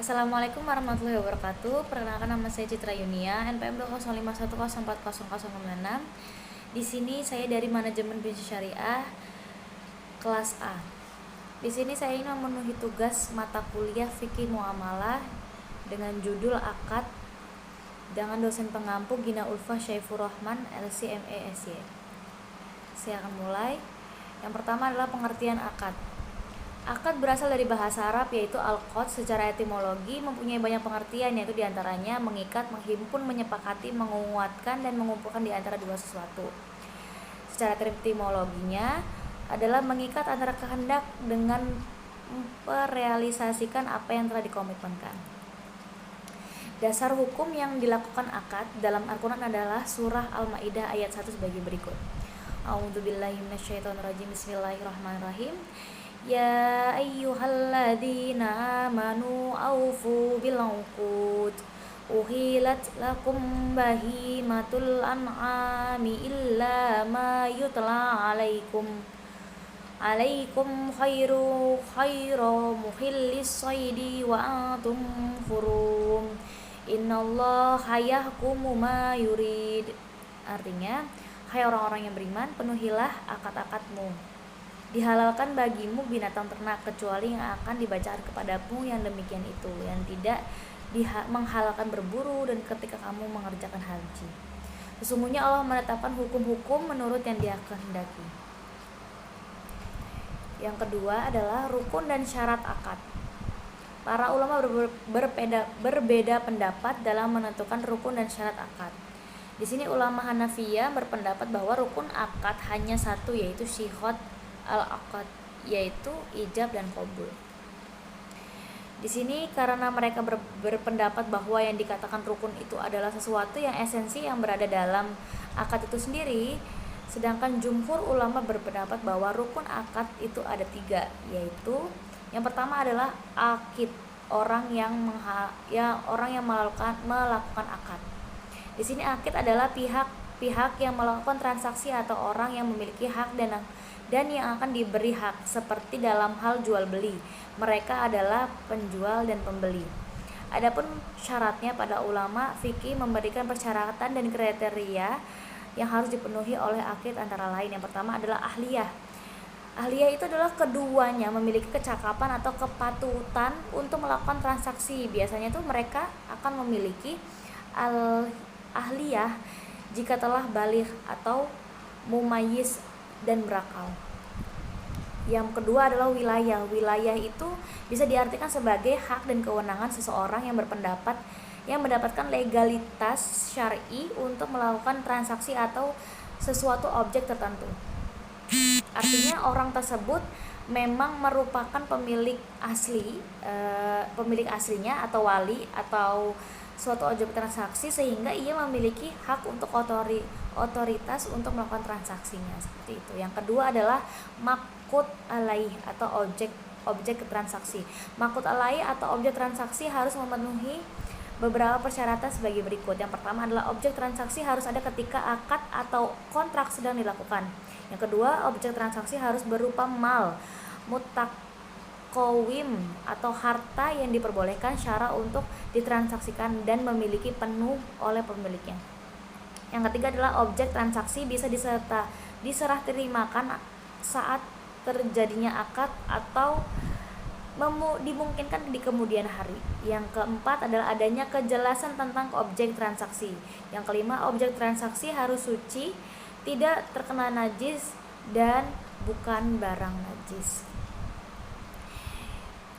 Assalamualaikum warahmatullahi wabarakatuh. Perkenalkan, nama saya Citra Yunia, NPM 20510404006. Di sini saya dari Manajemen Bisnis Syariah kelas A. Di sini saya ingin memenuhi tugas mata kuliah Fikih Muamalah dengan judul Akad dengan dosen pengampu Gina Ulfa Syaifur Rahman LCMA SY. Saya akan mulai. Yang pertama adalah pengertian akad. Akad berasal dari bahasa Arab yaitu al-qad. Secara etimologi mempunyai banyak pengertian, yaitu diantaranya mengikat, menghimpun, menyepakati, menguatkan, dan mengumpulkan di antara dua sesuatu. Secara etimologinya adalah mengikat antara kehendak dengan merealisasikan apa yang telah dikomitmenkan. Dasar hukum yang dilakukan akad dalam Al-Quran adalah surah Al-Ma'idah ayat 1 sebagai berikut. A'udzubillahi minasyaitonirrajim. Bismillahirrahmanirrahim. Ya ayyuhalladzina amanu aufu bil uqud uhilat lakum bahimatul an'ami illa ma yutla alaikum khairu muhillis saidi wa antum hurum innallaha yahkumu ma yurid. Artinya, hai orang-orang yang beriman, penuhilah akad-akadmu. Dihalalkan bagimu binatang ternak kecuali yang akan dibacakan kepadamu yang demikian itu, yang tidak menghalalkan berburu dan ketika kamu mengerjakan haji. Sesungguhnya Allah menetapkan hukum-hukum menurut yang Dia kehendaki. Yang kedua adalah rukun dan syarat akad. Para ulama berbeda pendapat dalam menentukan rukun dan syarat akad. Di sini ulama Hanafiyah berpendapat bahwa rukun akad hanya satu, yaitu shihad al-akad, yaitu ijab dan qabul. Di sini karena mereka berpendapat bahwa yang dikatakan rukun itu adalah sesuatu yang esensi yang berada dalam akad itu sendiri, sedangkan jumhur ulama berpendapat bahwa rukun akad itu ada 3, yaitu yang pertama adalah akid, orang yang melakukan akad. Di sini akid adalah pihak yang melakukan transaksi atau orang yang memiliki hak dan yang akan diberi hak, seperti dalam hal jual beli. Mereka adalah penjual dan pembeli. Adapun syaratnya, pada ulama fikih memberikan persyaratan dan kriteria yang harus dipenuhi oleh akid, antara lain yang pertama adalah ahliyah. Ahliyah itu adalah keduanya memiliki kecakapan atau kepatutan untuk melakukan transaksi. Biasanya tuh mereka akan memiliki ahliyah jika telah baligh atau mumayyiz dan berakal. Yang kedua adalah wilayah. Wilayah itu bisa diartikan sebagai hak dan kewenangan seseorang yang mendapatkan legalitas syar'i untuk melakukan transaksi atau sesuatu objek tertentu. Artinya orang tersebut memang merupakan pemilik aslinya atau wali atau suatu objek transaksi, sehingga ia memiliki hak untuk otoritas untuk melakukan transaksinya, seperti itu. Yang kedua adalah makut alaih atau objek transaksi. Makut alaih atau objek transaksi harus memenuhi beberapa persyaratan sebagai berikut. Yang pertama adalah objek transaksi harus ada ketika akad atau kontrak sedang dilakukan. Yang kedua, objek transaksi harus berupa mal, mutakowim atau harta yang diperbolehkan syara untuk ditransaksikan dan memiliki penuh oleh pemiliknya. Yang ketiga adalah objek transaksi bisa diserah terimakan saat terjadinya akad atau dimungkinkan di kemudian hari. Yang keempat adalah adanya kejelasan tentang objek transaksi. Yang kelima, objek transaksi harus suci, tidak terkena najis, dan bukan barang najis.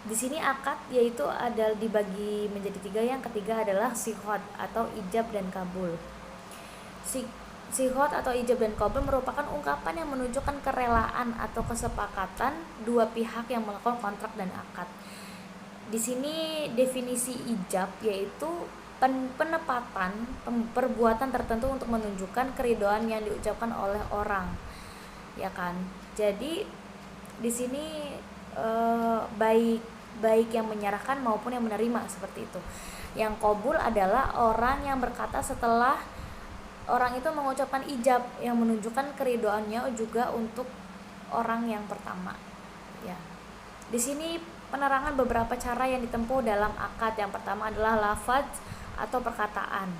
Di sini akad yaitu ada dibagi menjadi 3. Yang ketiga adalah shihad atau ijab dan kabul. Shihad atau ijab dan qabul merupakan ungkapan yang menunjukkan kerelaan atau kesepakatan dua pihak yang melakukan kontrak dan akad. Di sini definisi ijab yaitu penepatan perbuatan tertentu untuk menunjukkan keridhaan yang diucapkan oleh orang, ya kan? Jadi di sini baik yang menyerahkan maupun yang menerima, seperti itu. Yang qabul adalah orang yang berkata setelah orang itu mengucapkan ijab, yang menunjukkan keridhaannya juga untuk orang yang pertama, ya. Di sini penerangan beberapa cara yang ditempuh dalam akad. Yang pertama adalah lafaz atau perkataan.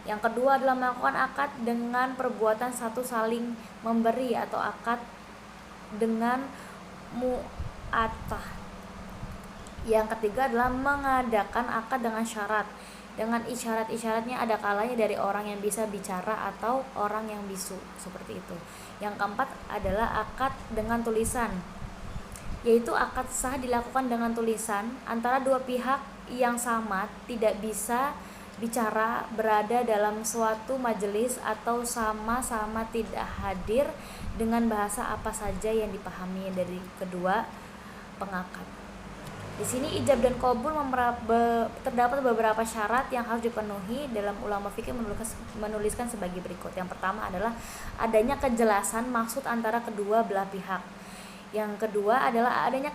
Yang kedua adalah melakukan akad dengan perbuatan satu saling memberi atau akad dengan mu'atah. Yang ketiga adalah mengadakan akad dengan syarat. Dengan isyarat-isyaratnya ada kalanya dari orang yang bisa bicara atau orang yang bisu, seperti itu. Yang keempat adalah akad dengan tulisan, yaitu akad sah dilakukan dengan tulisan antara dua pihak yang sama tidak bisa bicara, berada dalam suatu majelis atau sama-sama tidak hadir, dengan bahasa apa saja yang dipahami dari kedua pengakad. Di sini ijab dan qabul terdapat beberapa syarat yang harus dipenuhi. Dalam ulama fikih menuliskan sebagai berikut. Yang pertama adalah adanya kejelasan maksud antara kedua belah pihak. Yang kedua adalah adanya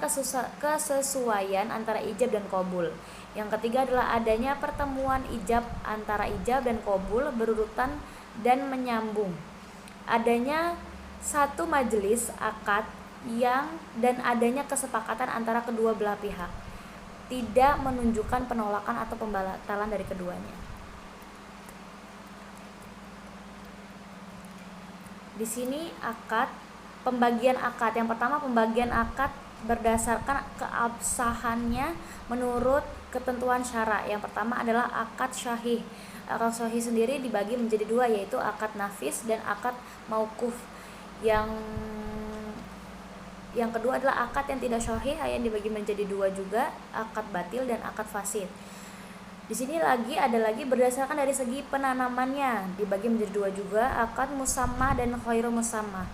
kesesuaian antara ijab dan qabul. Yang ketiga adalah adanya pertemuan ijab antara ijab dan qabul berurutan dan menyambung. Adanya satu majelis akad dan adanya kesepakatan antara kedua belah pihak, tidak menunjukkan penolakan atau pembatalan dari keduanya. Di sini pembagian akad. Yang pertama, pembagian akad berdasarkan keabsahannya menurut ketentuan syara. Yang pertama adalah akad syahih. Akad syahih sendiri dibagi menjadi dua, yaitu akad nafis dan akad mauquf. Yang kedua adalah akad yang tidak syahih, yang dibagi menjadi dua juga, akad batil dan akad fasid. Di sini ada lagi berdasarkan dari segi penanamannya, dibagi menjadi dua juga, akad musammah dan khairu musammah.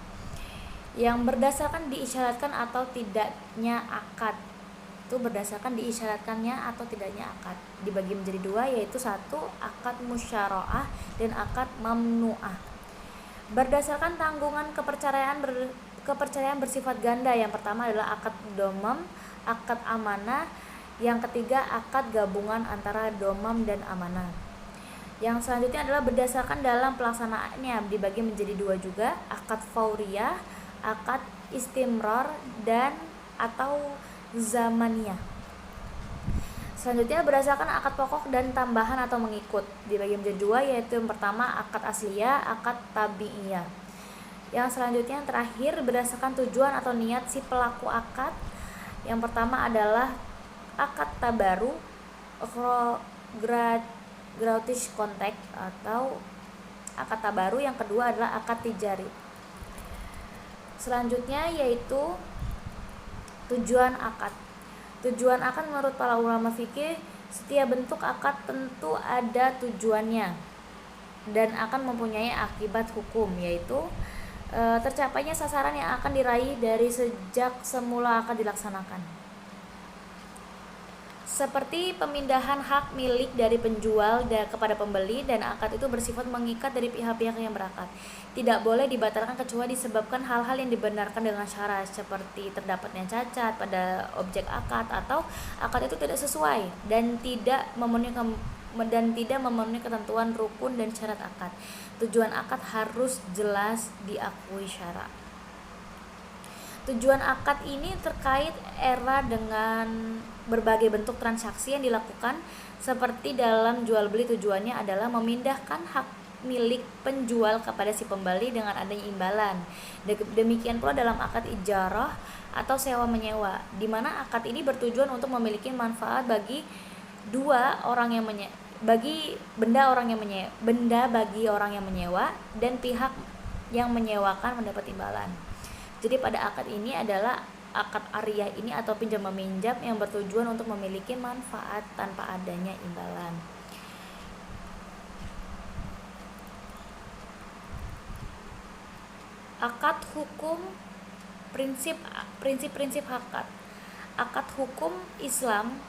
Yang berdasarkan diisyaratkan atau tidaknya akad, itu berdasarkan diisyaratkannya atau tidaknya akad, dibagi menjadi dua, yaitu satu akad musyara'ah dan akad mamnu'ah. Berdasarkan tanggungan kepercayaan bersifat ganda. Yang pertama adalah akad domam, akad amanah. Yang ketiga akad gabungan antara domam dan amanah. Yang selanjutnya adalah berdasarkan dalam pelaksanaannya, dibagi menjadi dua juga, akad fauriyah, akad istimrar dan atau zamaniyah. Selanjutnya berdasarkan akad pokok dan tambahan atau mengikut, dibagi menjadi dua, yaitu yang pertama akad asliyah, akad tabi'iyah. Yang selanjutnya yang terakhir berdasarkan tujuan atau niat si pelaku akad. Yang pertama adalah akad tabaru, gratis kontak atau akad tabaru. Yang kedua adalah akad tijari. Selanjutnya yaitu tujuan akad. Tujuan akad menurut para ulama fikih, setiap bentuk akad tentu ada tujuannya dan akan mempunyai akibat hukum, yaitu tercapainya sasaran yang akan diraih dari sejak semula akad dilaksanakan. Seperti pemindahan hak milik dari penjual kepada pembeli, dan akad itu bersifat mengikat dari pihak-pihak yang berakad. Tidak boleh dibatalkan kecuali disebabkan hal-hal yang dibenarkan dengan syarat, seperti terdapatnya cacat pada objek akad atau akad itu tidak sesuai dan tidak memenuhi ketentuan rukun dan syarat akad. Tujuan akad harus jelas diakui syara. Tujuan akad ini terkait dengan berbagai bentuk transaksi yang dilakukan, seperti dalam jual beli tujuannya adalah memindahkan hak milik penjual kepada si pembeli dengan adanya imbalan. Demikian pula dalam akad ijarah atau sewa menyewa, di mana akad ini bertujuan untuk memiliki manfaat bagi benda bagi orang yang menyewa dan pihak yang menyewakan mendapat imbalan. Jadi pada akad ini adalah akad ariyah ini atau pinjam meminjam yang bertujuan untuk memiliki manfaat tanpa adanya imbalan. Akad hukum, prinsip-prinsip akad. Akad hukum Islam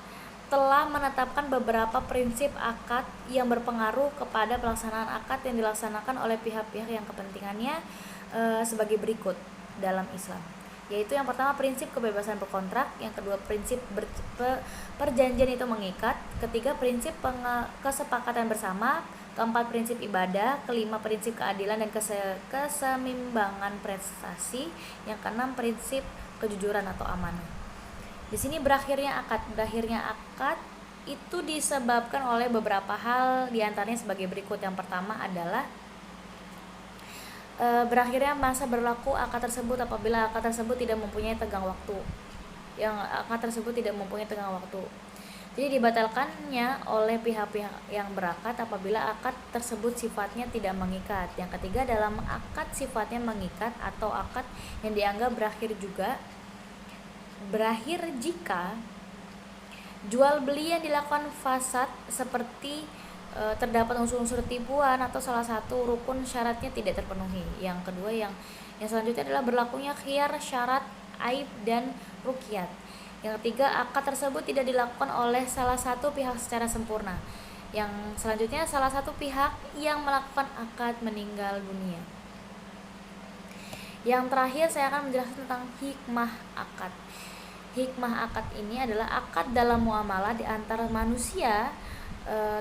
telah menetapkan beberapa prinsip akad yang berpengaruh kepada pelaksanaan akad yang dilaksanakan oleh pihak-pihak yang kepentingannya sebagai berikut dalam Islam, yaitu yang pertama prinsip kebebasan berkontrak, yang kedua prinsip perjanjian itu mengikat, ketiga prinsip kesepakatan bersama, keempat prinsip ibadah, kelima prinsip keadilan dan keseimbangan prestasi, yang keenam prinsip kejujuran atau amanah. Di Di sini berakhirnya akad. Berakhirnya akad itu disebabkan oleh beberapa hal, diantaranya sebagai berikut. Yang pertama adalah berakhirnya masa berlaku akad tersebut apabila akad tersebut tidak mempunyai tenggang waktu. Jadi dibatalkannya oleh pihak-pihak yang berakad apabila akad tersebut sifatnya tidak mengikat. Yang ketiga, dalam akad sifatnya mengikat atau akad yang dianggap berakhir jika jual beli yang dilakukan fasad seperti terdapat unsur-unsur tipuan atau salah satu rukun syaratnya tidak terpenuhi. Yang kedua, yang selanjutnya adalah berlakunya khiyar, syarat, aib, dan ruqyat. Yang ketiga, akad tersebut tidak dilakukan oleh salah satu pihak secara sempurna. Yang selanjutnya, salah satu pihak yang melakukan akad meninggal dunia. Yang terakhir, saya akan menjelaskan tentang hikmah akad. Hikmah akad ini adalah akad dalam muamalah di antara manusia.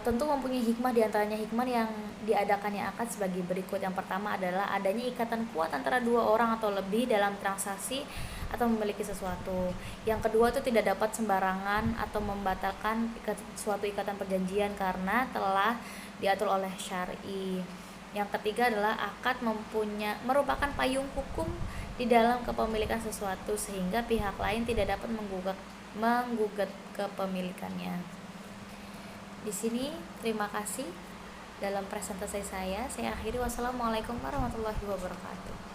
Tentu mempunyai hikmah, diantaranya hikmah yang diadakannya akad sebagai berikut. Yang pertama adalah adanya ikatan kuat antara dua orang atau lebih dalam transaksi atau memiliki sesuatu. Yang kedua itu tidak dapat sembarangan atau membatalkan suatu ikatan perjanjian karena telah diatur oleh syar'i. Yang ketiga adalah akad merupakan payung hukum di dalam kepemilikan sesuatu sehingga pihak lain tidak dapat menggugat kepemilikannya. Di sini terima kasih dalam presentasi saya. Saya akhiri. Wassalamualaikum warahmatullahi wabarakatuh.